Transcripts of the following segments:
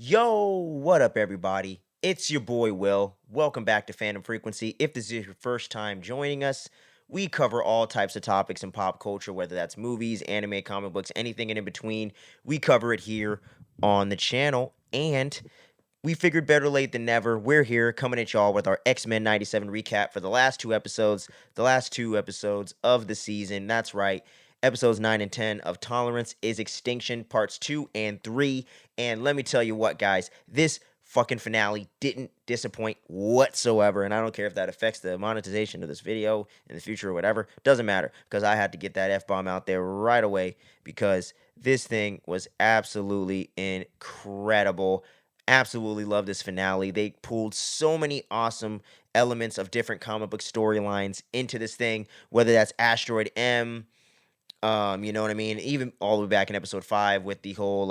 Yo, what up, everybody? It's your boy Will. Welcome back to Fandom Frequency. If this is your first time joining us, we cover all types of topics in pop culture, whether that's movies, anime, comic books, anything in between. We cover it here on the channel, and we figured better late than never. We're here coming at y'all with our X-Men 97 recap for the last two episodes of the season. That's right. Episodes 9 and 10 of Tolerance is Extinction, parts 2 and 3. And let me tell you what, guys, this fucking finale didn't disappoint whatsoever. And I don't care if that affects the monetization of this video in the future or whatever. Doesn't matter, because I had to get that F-bomb out there right away because this thing was absolutely incredible. Absolutely love this finale. They pulled so many awesome elements of different comic book storylines into this thing, whether that's Asteroid M, you know what I mean? Even all the way back in episode 5 with the whole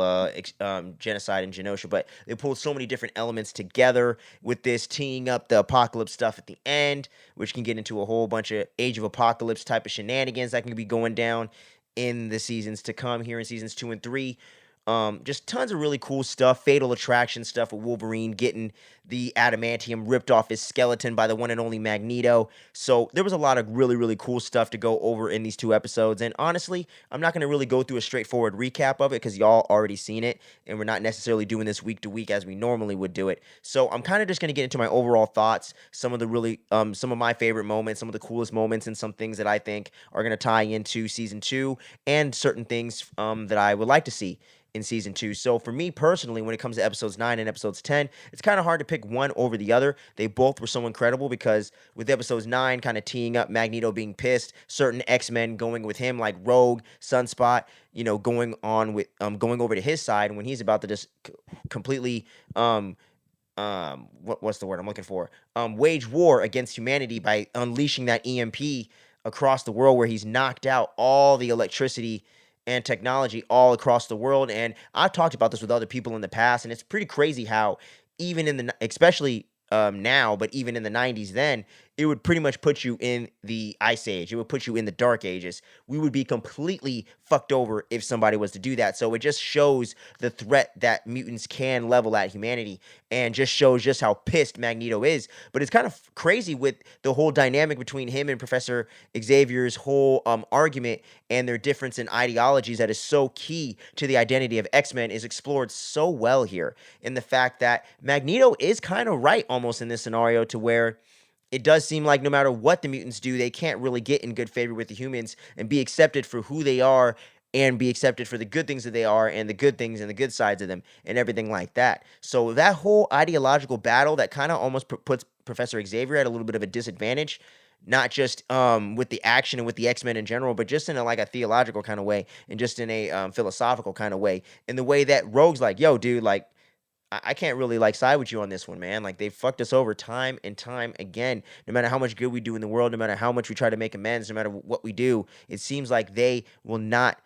genocide in Genosha. But they pulled so many different elements together with this, teeing up the apocalypse stuff at the end, which can get into a whole bunch of Age of Apocalypse type of shenanigans that can be going down in the seasons to come here in seasons 2 and 3. Just tons of really cool stuff. Fatal Attraction stuff with Wolverine getting the adamantium ripped off his skeleton by the one and only Magneto. So there was a lot of really, really cool stuff to go over in these two episodes. And honestly, I'm not going to really go through a straightforward recap of it because y'all already seen it. And we're not necessarily doing this week to week as we normally would do it. So I'm kind of just going to get into my overall thoughts, some of my favorite moments, some of the coolest moments, and some things that I think are going to tie into season 2 and certain things that I would like to see in season 2. So for me personally, when it comes to episodes 9 and episodes 10, it's kind of hard to pick one over the other. They both were so incredible because with episodes 9 kind of teeing up Magneto being pissed, certain X-Men going with him like Rogue, Sunspot, going over to his side when he's about to just completely what's the word I'm looking for? Wage war against humanity by unleashing that EMP across the world where he's knocked out all the electricity and technology all across the world. And I've talked about this with other people in the past, and it's pretty crazy how even especially now, but even in the 90s then, it would pretty much put you in the Ice Age. It would put you in the Dark Ages. We would be completely fucked over if somebody was to do that. So it just shows the threat that mutants can level at humanity and just shows just how pissed Magneto is. But it's kind of crazy with the whole dynamic between him and Professor Xavier's whole argument and their difference in ideologies that is so key to the identity of X-Men is explored so well here. In the fact that Magneto is kind of right almost in this scenario to where it does seem like no matter what the mutants do, they can't really get in good favor with the humans and be accepted for who they are and be accepted for the good things that they are and the good things and the good sides of them and everything like that. So that whole ideological battle that kind of almost puts Professor Xavier at a little bit of a disadvantage, not just with the action and with the X-Men in general, but just in like a theological kind of way and just in a philosophical kind of way. In the way that Rogue's like, yo, dude, like, I can't really like side with you on this one, man. Like they fucked us over time and time again. No matter how much good we do in the world, no matter how much we try to make amends, no matter what we do, it seems like they will not,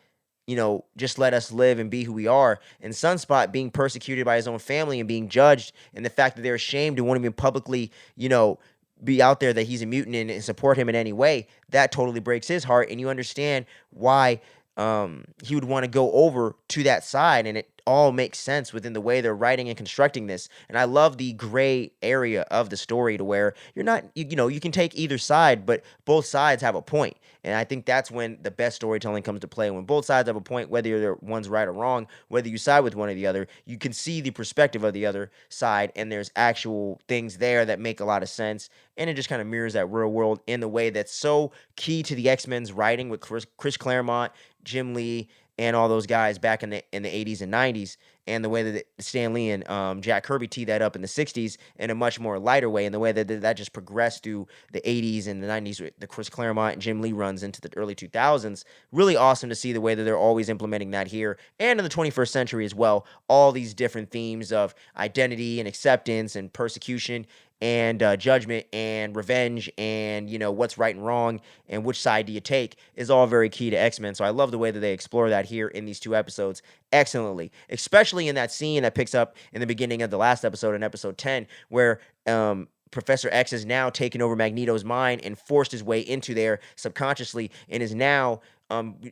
just let us live and be who we are. And Sunspot being persecuted by his own family and being judged, and the fact that they're ashamed and won't even publicly, be out there that he's a mutant and support him in any way, that totally breaks his heart. And you understand why he would want to go over to that side, and it all makes sense within the way they're writing and constructing this. And I love the gray area of the story to where you're not, you can take either side, but both sides have a point. And I think that's when the best storytelling comes to play. When both sides have a point, whether one's right or wrong, whether you side with one or the other, you can see the perspective of the other side, and there's actual things there that make a lot of sense. And it just kind of mirrors that real world in the way that's so key to the X-Men's writing with Chris Claremont, Jim Lee, and all those guys back in the 80s and 90s, and the way that Stan Lee and Jack Kirby teed that up in the 60s in a much more lighter way, and the way that just progressed through the 80s and the 90s with the Chris Claremont and Jim Lee runs into the early 2000s. Really awesome to see the way that they're always implementing that here and in the 21st century as well. All these different themes of identity and acceptance and persecution and judgment and revenge and what's right and wrong and which side do you take is all very key to X-Men. So I love the way that they explore that here in these two episodes excellently, especially in that scene that picks up in the beginning of the last episode, in episode 10, where Professor X has now taken over Magneto's mind and forced his way into there subconsciously and is now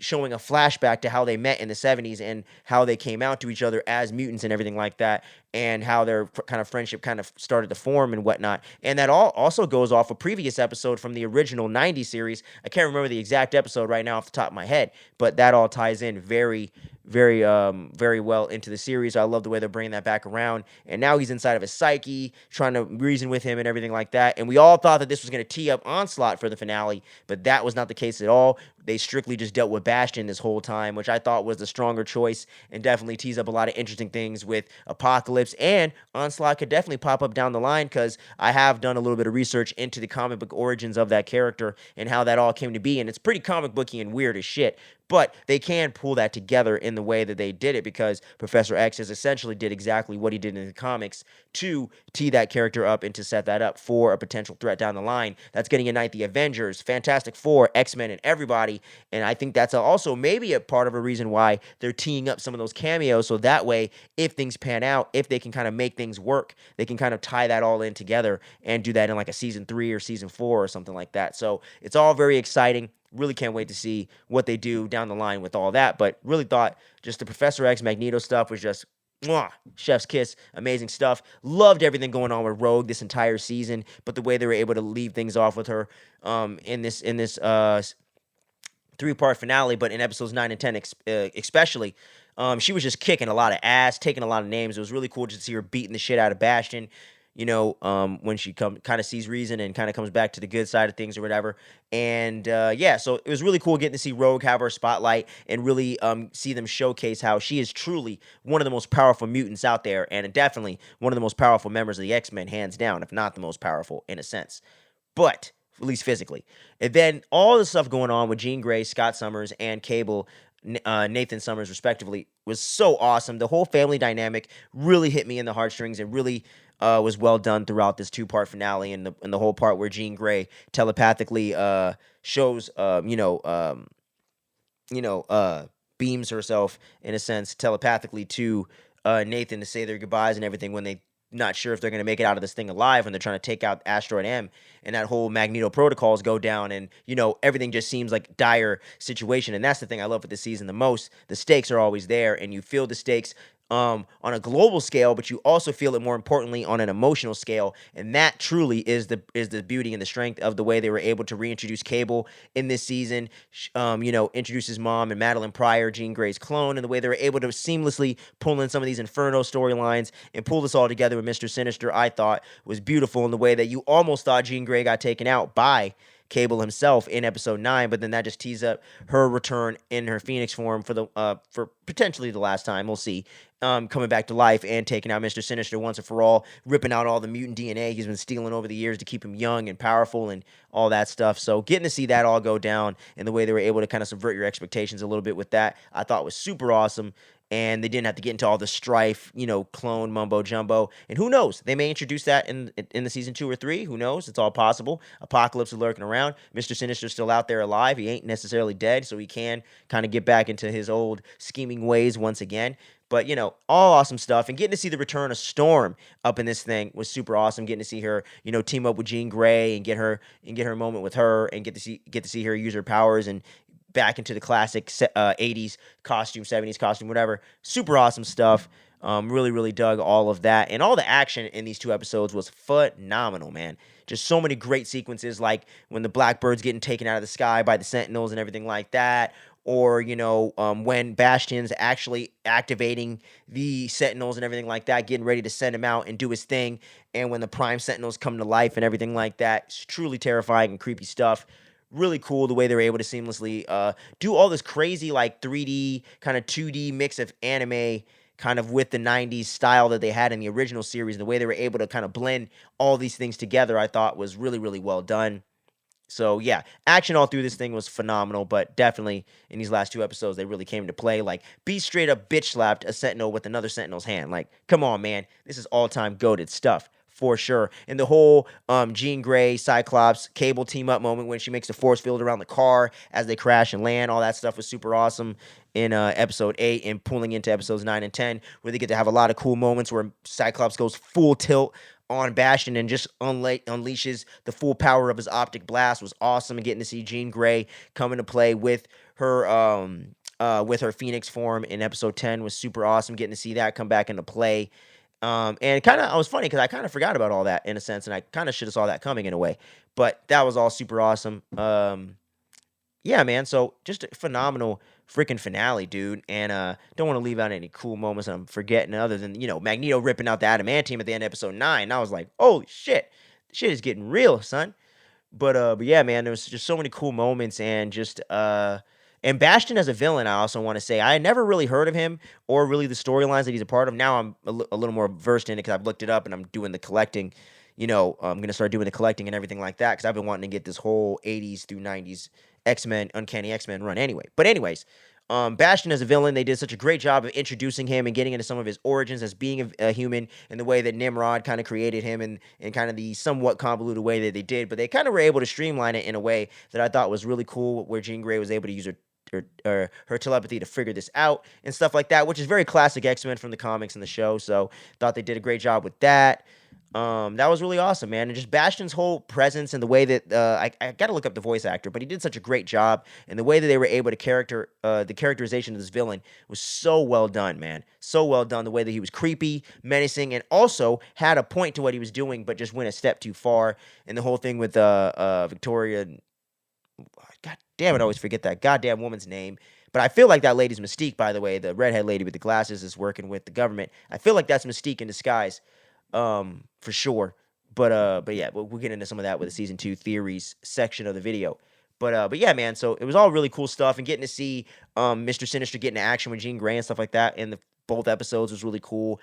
showing a flashback to how they met in the 70s and how they came out to each other as mutants and everything like that, and how their kind of friendship kind of started to form and whatnot. And that all also goes off a previous episode from the original 90s series. I can't remember the exact episode right now off the top of my head, but that all ties in very well into the series. I love the way they're bringing that back around. And now he's inside of his psyche, trying to reason with him and everything like that. And we all thought that this was going to tee up Onslaught for the finale, but that was not the case at all. They strictly just dealt with Bastion this whole time, which I thought was the stronger choice, and definitely tees up a lot of interesting things with Apocalypse. And Onslaught could definitely pop up down the line, because I have done a little bit of research into the comic book origins of that character and how that all came to be. And it's pretty comic booky and weird as shit. But they can pull that together in the way that they did it, because Professor X has essentially did exactly what he did in the comics to tee that character up and to set that up for a potential threat down the line. That's going to unite the Avengers, Fantastic Four, X-Men, and everybody. And I think that's also maybe a part of a reason why they're teeing up some of those cameos, so that way, if things pan out, if they can kind of make things work, they can kind of tie that all in together and do that in like a season 3 or season 4 or something like that. So it's all very exciting. Really can't wait to see what they do down the line with all that. But really thought just the Professor X Magneto stuff was just mwah, chef's kiss, amazing stuff. Loved everything going on with Rogue this entire season, but the way they were able to leave things off with her in this 3-part finale, but in episodes 9 and 10 especially, she was just kicking a lot of ass, taking a lot of names. It was really cool just to see her beating the shit out of Bastion. When she kind of sees reason and kind of comes back to the good side of things or whatever. And yeah, so it was really cool getting to see Rogue have her spotlight and really see them showcase how she is truly one of the most powerful mutants out there, and definitely one of the most powerful members of the X-Men, hands down, if not the most powerful in a sense. But at least physically. And then all the stuff going on with Jean Grey, Scott Summers, and Cable, Nathan Summers, respectively, was so awesome. The whole family dynamic really hit me in the heartstrings and really was well done throughout this 2-part finale, and the whole part where Jean Grey telepathically shows, beams herself in a sense telepathically to Nathan to say their goodbyes and everything when they not sure if they're going to make it out of this thing alive when they're trying to take out Asteroid M, and that whole Magneto protocols go down, and everything just seems like dire situation. And that's the thing I love with this season the most. The stakes are always there, and you feel the stakes on a global scale, but you also feel it more importantly on an emotional scale, and that truly is the beauty and the strength of the way they were able to reintroduce Cable in this season. Introduce his mom and Madeline Pryor, Jean Grey's clone, and the way they were able to seamlessly pull in some of these Inferno storylines and pull this all together with Mr. Sinister, I thought was beautiful, in the way that you almost thought Jean Grey got taken out by Cable himself in episode 9, but then that just tees up her return in her Phoenix form for potentially the last time. We'll see. Coming back to life and taking out Mr. Sinister once and for all, ripping out all the mutant DNA he's been stealing over the years to keep him young and powerful and all that stuff. So getting to see that all go down and the way they were able to kind of subvert your expectations a little bit with that, I thought was super awesome. And they didn't have to get into all the strife, clone mumbo jumbo. And who knows? They may introduce that in the season 2 or 3. Who knows? It's all possible. Apocalypse is lurking around. Mr. Sinister's still out there alive. He ain't necessarily dead, so he can kind of get back into his old scheming ways once again. But, all awesome stuff. And getting to see the return of Storm up in this thing was super awesome. Getting to see her, team up with Jean Grey and get her moment with her, and get to see her use her powers and back into the classic 80s costume, 70s costume, whatever. Super awesome stuff. Really, really dug all of that. And all the action in these 2 episodes was phenomenal, man. Just so many great sequences, like when the Blackbird's getting taken out of the sky by the Sentinels and everything like that. Or, when Bastion's actually activating the Sentinels and everything like that, getting ready to send him out and do his thing. And when the Prime Sentinels come to life and everything like that. It's truly terrifying and creepy stuff. Really cool the way they were able to seamlessly do all this crazy, like 3D, kind of 2D mix of anime, kind of with the 90s style that they had in the original series. The way they were able to kind of blend all these things together, I thought was really, really well done. So, yeah, action all through this thing was phenomenal, but definitely in these last 2 episodes, they really came to play. Like, Beast straight up bitch slapped a Sentinel with another Sentinel's hand. Like, come on, man. This is all-time goated stuff. For sure. And the whole Jean Grey, Cyclops, Cable team up moment when she makes a force field around the car as they crash and land, all that stuff was super awesome in episode 8 and pulling into episodes 9 and 10, where they get to have a lot of cool moments where Cyclops goes full tilt on Bastion and just unleashes the full power of his optic blast. Was awesome. And getting to see Jean Grey come into play with her with her Phoenix form in episode 10 was super awesome. Getting to see that come back into play. And kind of, I was funny because I kind of forgot about all that in a sense, and I kind of should have saw that coming in a way. But that was all super awesome. Yeah, man. So just a phenomenal freaking finale, dude. And don't want to leave out any cool moments I'm forgetting other than, Magneto ripping out the adamantium at the end of episode 9. And I was like, holy shit. Shit is getting real, son. But yeah, man, there was just so many cool moments and just and Bastion as a villain, I also want to say I had never really heard of him or really the storylines that he's a part of. Now I'm a little more versed in it because I've looked it up and I'm doing the collecting. I'm gonna start doing the collecting and everything like that because I've been wanting to get this whole 80s through 90s X-Men, Uncanny X-Men run anyway. But anyways, Bastion as a villain, they did such a great job of introducing him and getting into some of his origins as being a human and the way that Nimrod kind of created him and kind of the somewhat convoluted way that they did. But they kind of were able to streamline it in a way that I thought was really cool, where Jean Grey was able to use her telepathy to figure this out and stuff like that, which is very classic X-Men from the comics and the show. So thought they did a great job with that. That was really awesome, man. And just Bastion's whole presence and the way that I got to look up the voice actor, but he did such a great job. And the way that they were able to the characterization of this villain was so well done, man. So well done. The way that he was creepy, menacing, and also had a point to what he was doing, but just went a step too far. And the whole thing with Victoria, God damn it, I always forget that goddamn woman's name. But I feel like that lady's Mystique, by the way. The redhead lady with the glasses is working with the government. I feel like that's Mystique in disguise, for sure. But yeah, we'll get into some of that with the season 2 theories section of the video. But yeah, man. So it was all really cool stuff, and getting to see Mr. Sinister get into action with Jean Grey and stuff like that in the both episodes was really cool.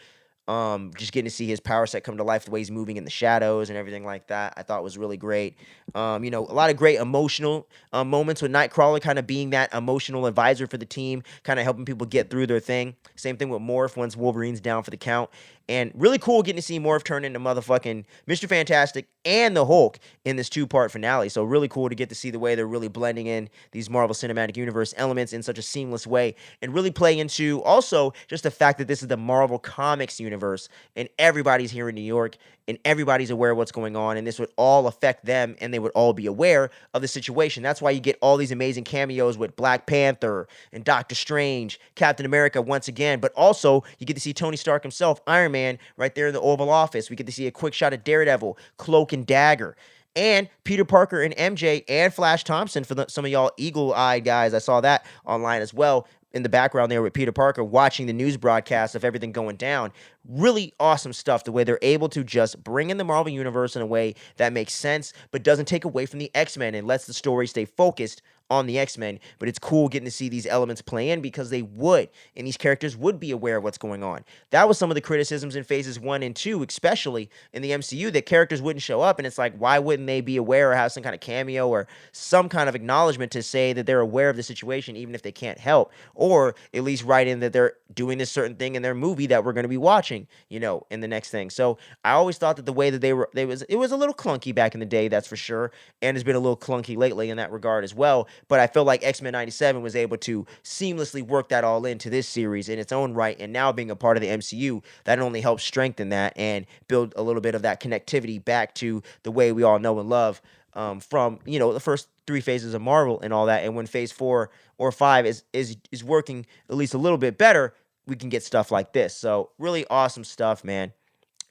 Just getting to see his power set come to life, the way he's moving in the shadows and everything like that, I thought was really great. A lot of great emotional moments with Nightcrawler kind of being that emotional advisor for the team, kind of helping people get through their thing. Same thing with Morph once Wolverine's down for the count. And really cool getting to see Morph turn into motherfucking Mr. Fantastic and the Hulk in this 2-part finale. So really cool to get to see the way they're really blending in these Marvel Cinematic Universe elements in such a seamless way, and really play into also just the fact that this is the Marvel Comics universe and everybody's here in New York and everybody's aware of what's going on, and this would all affect them and they would all be aware of the situation. That's why you get all these amazing cameos with Black Panther and Doctor Strange, Captain America once again, but also you get to see Tony Stark himself, Iron Man, right there in the Oval Office. We get to see a quick shot of Daredevil, Cloak and Dagger, and Peter Parker and MJ and Flash Thompson for some of y'all eagle-eyed guys. I saw that online as well in the background there with Peter Parker watching the news broadcast of everything going down. Really awesome stuff, the way they're able to just bring in the Marvel Universe in a way that makes sense, but doesn't take away from the X-Men and lets the story stay focused on the X-Men. But it's cool getting to see these elements play in because they would, and these characters would be aware of what's going on. That was some of the criticisms in phases 1 and 2, especially in the MCU, that characters wouldn't show up, and it's like, why wouldn't they be aware or have some kind of cameo or some kind of acknowledgement to say that they're aware of the situation, even if they can't help, or at least write in that they're doing this certain thing in their movie that we're going to be watching, in the next thing. So I always thought that the way that it was a little clunky back in the day, that's for sure, and has been a little clunky lately in that regard as well. But I feel like X-Men 97 was able to seamlessly work that all into this series in its own right, and now being a part of the MCU, that only helps strengthen that and build a little bit of that connectivity back to the way we all know and love from the first 3 phases of Marvel and all that. And when phase 4 or 5 is working at least a little bit better, we can get stuff like this. So really awesome stuff, man.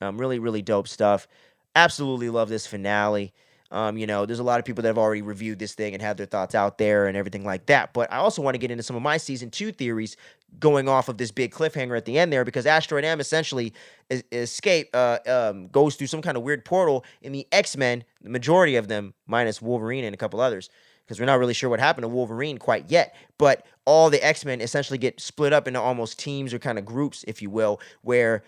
Really, really dope stuff. Absolutely love this finale. There's a lot of people that have already reviewed this thing and have their thoughts out there and everything like that. But I also want to get into some of my season 2 theories going off of this big cliffhanger at the end there, because Asteroid M essentially goes through some kind of weird portal in the X-Men, the majority of them, minus Wolverine and a couple others, because we're not really sure what happened to Wolverine quite yet. But all the X-Men essentially get split up into almost teams or kind of groups, if you will, where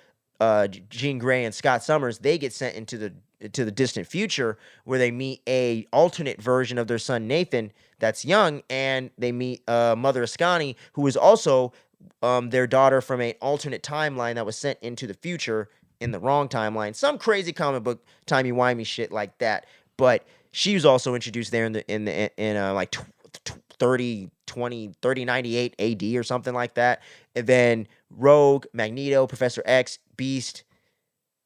Jean Grey and Scott Summers, they get sent into the distant future, where they meet a alternate version of their son Nathan that's young, and they meet Mother Ascani, who is also their daughter from an alternate timeline that was sent into the future in the wrong timeline. Some crazy comic book timey-wimey shit like that. But she was also introduced there in like 3098 AD or something like that. And then Rogue, Magneto, Professor X, Beast,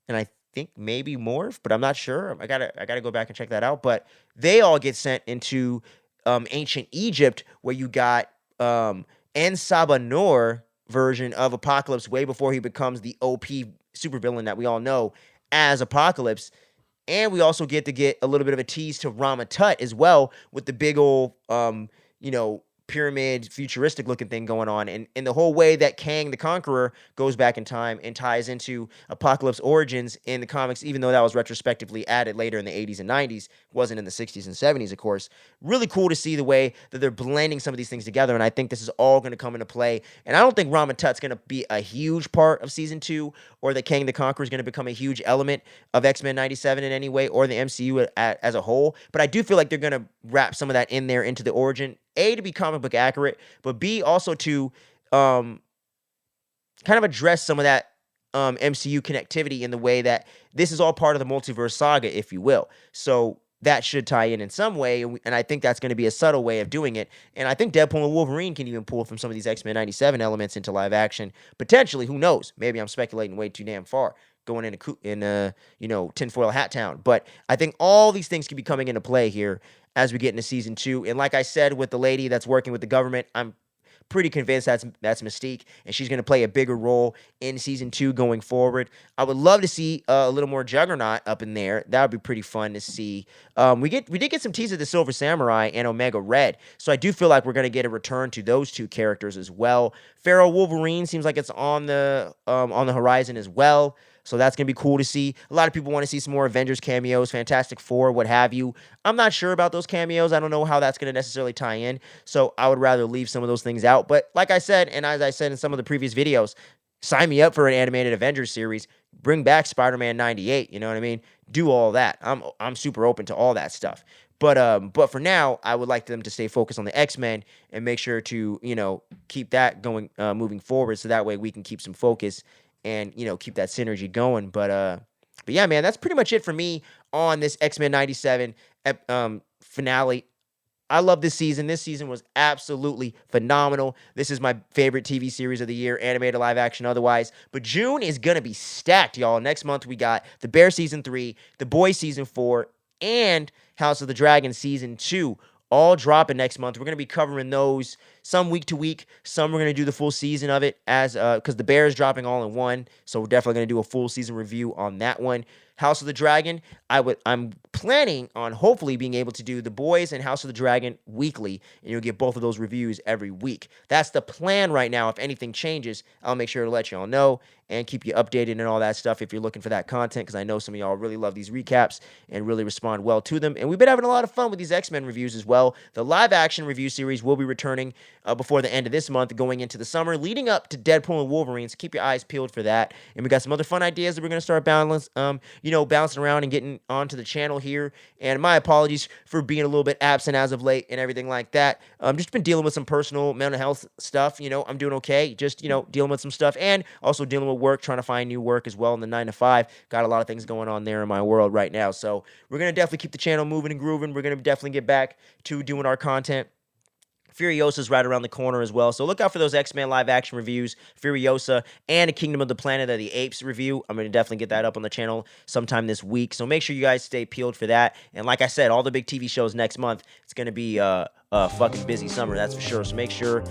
and I think maybe Morph, but I'm not sure. I gotta go back and check that out. But they all get sent into ancient Egypt, where you got En Sabanor version of Apocalypse way before he becomes the OP supervillain that we all know as Apocalypse. And we also get a little bit of a tease to Rama Tut as well with the big old, pyramid futuristic looking thing going on. And the whole way that Kang the Conqueror goes back in time and ties into Apocalypse origins in the comics, even though that was retrospectively added later in the 80s and 90s, wasn't in the 60s and 70s, of course. Really cool to see the way that they're blending some of these things together. And I think this is all going to come into play. And I don't think Rama Tut's going to be a huge part of season 2, or that Kang the Conqueror is going to become a huge element of X-Men 97 in any way, or the MCU as a whole. But I do feel like they're going to wrap some of that in there into the origin, A, to be comic book accurate, but B, also to kind of address some of that MCU connectivity in the way that this is all part of the multiverse saga, if you will. So that should tie in some way, and I think that's going to be a subtle way of doing it. And I think Deadpool and Wolverine can even pull from some of these X-Men 97 elements into live action. Potentially, who knows? Maybe I'm speculating way too damn far, going into tinfoil hat town. But I think all these things could be coming into play here as we get into season 2. And like I said, with the lady that's working with the government, I'm pretty convinced that's Mystique, and she's going to play a bigger role in season 2 going forward. I would love to see a little more Juggernaut up in there. That would be pretty fun to see. We did get some tease of the Silver Samurai and Omega Red, so I do feel like we're going to get a return to those two characters as well. Pharaoh Wolverine seems like it's on the horizon as well. So that's going to be cool to see. A lot of people want to see some more Avengers cameos, Fantastic Four, what have you. I'm not sure about those cameos. I don't know how that's going to necessarily tie in. So I would rather leave some of those things out. But like I said, and as I said in some of the previous videos, sign me up for an animated Avengers series. Bring back Spider-Man 98. You know what I mean? Do all that. I'm super open to all that stuff. But for now, I would like them to stay focused on the X-Men and make sure to, keep that going, moving forward. So that way we can keep some focus and keep that synergy going. But yeah, man, that's pretty much it for me on this X-Men 97 finale. I love this season. This season was absolutely phenomenal. This is my favorite TV series of the year, animated, live action, otherwise. But June is gonna be stacked, y'all. Next month we got The Bear season 3, The Boys season 4, and House of the Dragon season 2. All dropping next month. We're going to be covering those some week to week. Some we're going to do the full season of it as because The Bear is dropping all in one. So we're definitely going to do a full season review on that one. House of the Dragon, I'm planning on hopefully being able to do The Boys and House of the Dragon weekly, and you'll get both of those reviews every week. That's the plan right now. If anything changes, I'll make sure to let y'all know and keep you updated and all that stuff if you're looking for that content, because I know some of y'all really love these recaps and really respond well to them. And we've been having a lot of fun with these X-Men reviews as well. The live action review series will be returning before the end of this month, going into the summer, leading up to Deadpool and Wolverine. So keep your eyes peeled for that. And we got some other fun ideas that we're going to start bouncing around and getting onto the channel here. And my apologies for being a little bit absent as of late and everything like that. Just been dealing with some personal mental health stuff. I'm doing okay. Just, dealing with some stuff and also dealing with work, trying to find new work as well in the 9 to 5. Got a lot of things going on there in my world right now. So we're going to definitely keep the channel moving and grooving. We're going to definitely get back to doing our content. Furiosa's right around the corner as well. So look out for those X-Men live action reviews, Furiosa, and a Kingdom of the Planet of the Apes review. I'm going to definitely get that up on the channel sometime this week. So make sure you guys stay peeled for that. And like I said, all the big TV shows next month. It's going to be a fucking busy summer, that's for sure. So make sure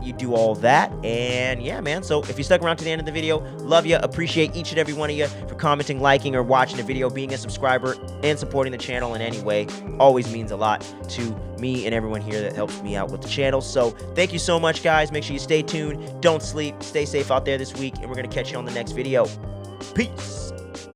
you do all that. And yeah, man. So if you stuck around to the end of the video, love you. Appreciate each and every one of you for commenting, liking, or watching the video, being a subscriber, and supporting the channel in any way. Always means a lot to me and everyone here that helps me out with the channel. So thank you so much, guys. Make sure you stay tuned. Don't sleep. Stay safe out there this week. And we're going to catch you on the next video. Peace.